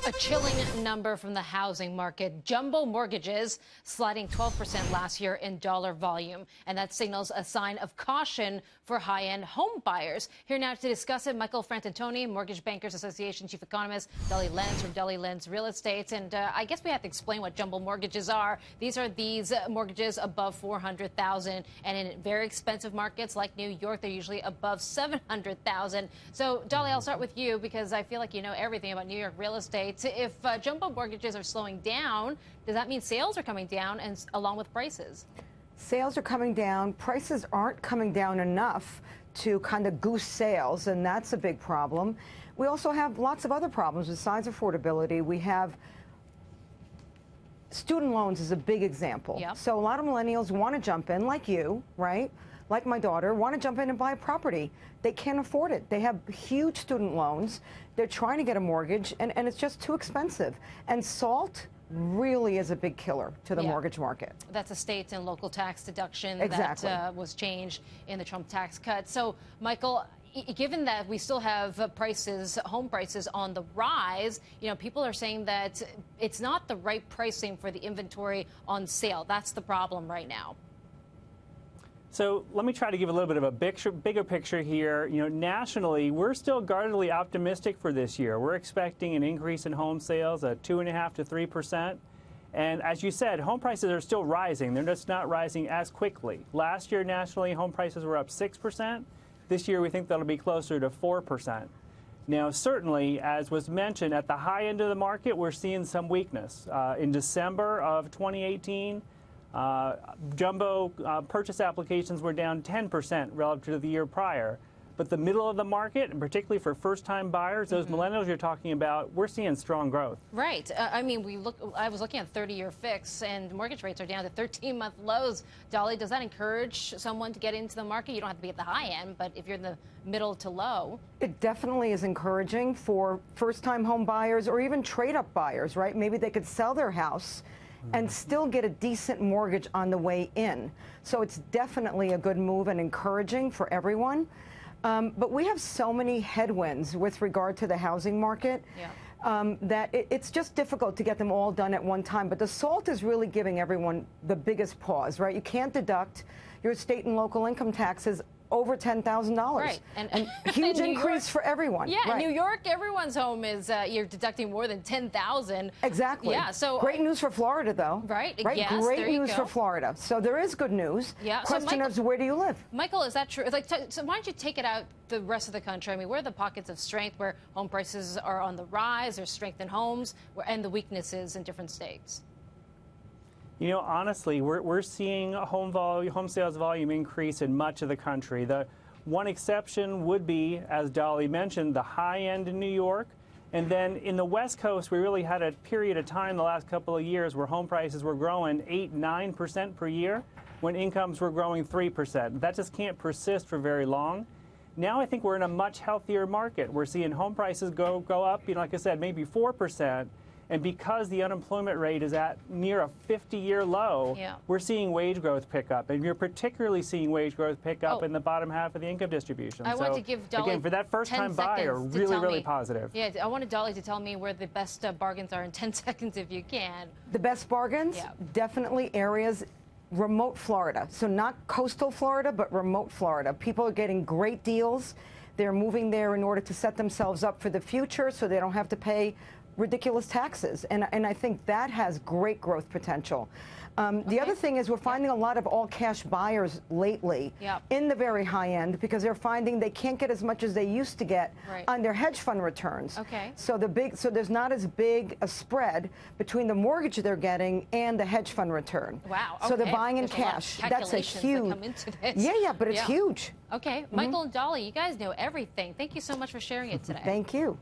A chilling number from the housing market. Jumbo mortgages sliding 12% last year in dollar volume. And that signals a sign of caution for high-end home buyers. Here now to discuss it, Michael Fratantoni, Mortgage Bankers Association Chief Economist, Dolly Lenz from Dolly Lenz Real Estate. And I guess we have to explain what jumbo mortgages are. These are mortgages above $400,000. And in very expensive markets like New York, they're usually above $700,000. So, Dolly, I'll start with you because I feel like you know everything about New York real estate. If jumbo mortgages are slowing down, does that mean sales are coming down and along with prices? Sales are coming down. Prices aren't coming down enough to kind of goose sales, and that's a big problem. We also have lots of other problems besides affordability. We have student loans is a big example. Yep. So a lot of millennials want to jump in, like you, right? Like my daughter, want to jump in and buy a property. They can't afford it. They have huge student loans. They're trying to get a mortgage, and it's just too expensive. And SALT really is a big killer to the mortgage market. That's a state and local tax deduction Exactly. that was changed in the Trump tax cut. So, Michael, given that we still have home prices on the rise, you know, people are saying that it's not the right pricing for the inventory on sale. That's the problem right now. So let me try to give a little bit of a bigger picture here. You know, nationally, we're still guardedly optimistic for this year. We're expecting an increase in home sales at 2.5% to 3%. And as you said, home prices are still rising. They're just not rising as quickly. Last year, nationally, home prices were up 6%. This year, we think that'll be closer to 4%. Now, certainly, as was mentioned, at the high end of the market, we're seeing some weakness. In December of 2018, jumbo purchase applications were down 10% relative to the year prior. But the middle of the market, and particularly for first-time buyers, those millennials you're talking about, we're seeing strong growth. Right. I mean, I was looking at 30-year fix, and mortgage rates are down to 13-month lows. Dolly, does that encourage someone to get into the market? You don't have to be at the high end, but if you're in the middle to low. It definitely is encouraging for first-time home buyers or even trade-up buyers, right? Maybe they could sell their house and still get a decent mortgage on the way in. So it's definitely a good move and encouraging for everyone. But we have so many headwinds with regard to the housing market that it's just difficult to get them all done at one time. But the SALT is really giving everyone the biggest pause, right? You can't deduct your state and local income taxes over $10,000. Right. And huge increase for everyone. Yeah, right. in New York, everyone's home is, you're deducting more than $10,000. Exactly. Yeah, so. Great news for Florida, though. Right. Right. Yes, Great news for Florida. So there is good news. Yeah. Question is, where do you live? Michael, is that true? Like, so why don't you take it out the rest of the country? I mean, where are the pockets of strength where home prices are on the rise, there's strength in homes, and the weaknesses in different states? You know, honestly, we're seeing home sales volume increase in much of the country. The one exception would be, as Dolly mentioned, the high end in New York. And then in the West Coast, we really had a period of time the last couple of years where home prices were growing 8–9% per year when incomes were growing 3%. That just can't persist for very long. Now I think we're in a much healthier market. We're seeing home prices go up, you know, like I said, maybe 4%. And because the unemployment rate is at near a 50-year low, we're seeing wage growth pick up. And you're particularly seeing wage growth pick up in the bottom half of the income distribution. I want to give Dolly, again, for that first-time buyer, really positive. Yeah, I wanted Dolly to tell me where the best bargains are in 10 seconds if you can. The best bargains? Yeah. Definitely areas, remote Florida. So not coastal Florida, but remote Florida. People are getting great deals. They're moving there in order to set themselves up for the future so they don't have to pay ridiculous taxes, and I think that has great growth potential. The other thing is we're finding a lot of all-cash buyers lately in the very high end because they're finding they can't get as much as they used to get on their hedge fund returns. So there's not as big a spread between the mortgage they're getting and the hedge fund return. Wow. So they're buying in cash. That's a huge. That come into this. Yeah, but it's huge. Okay, Michael and Dolly, you guys know everything. Thank you so much for sharing it today. Thank you.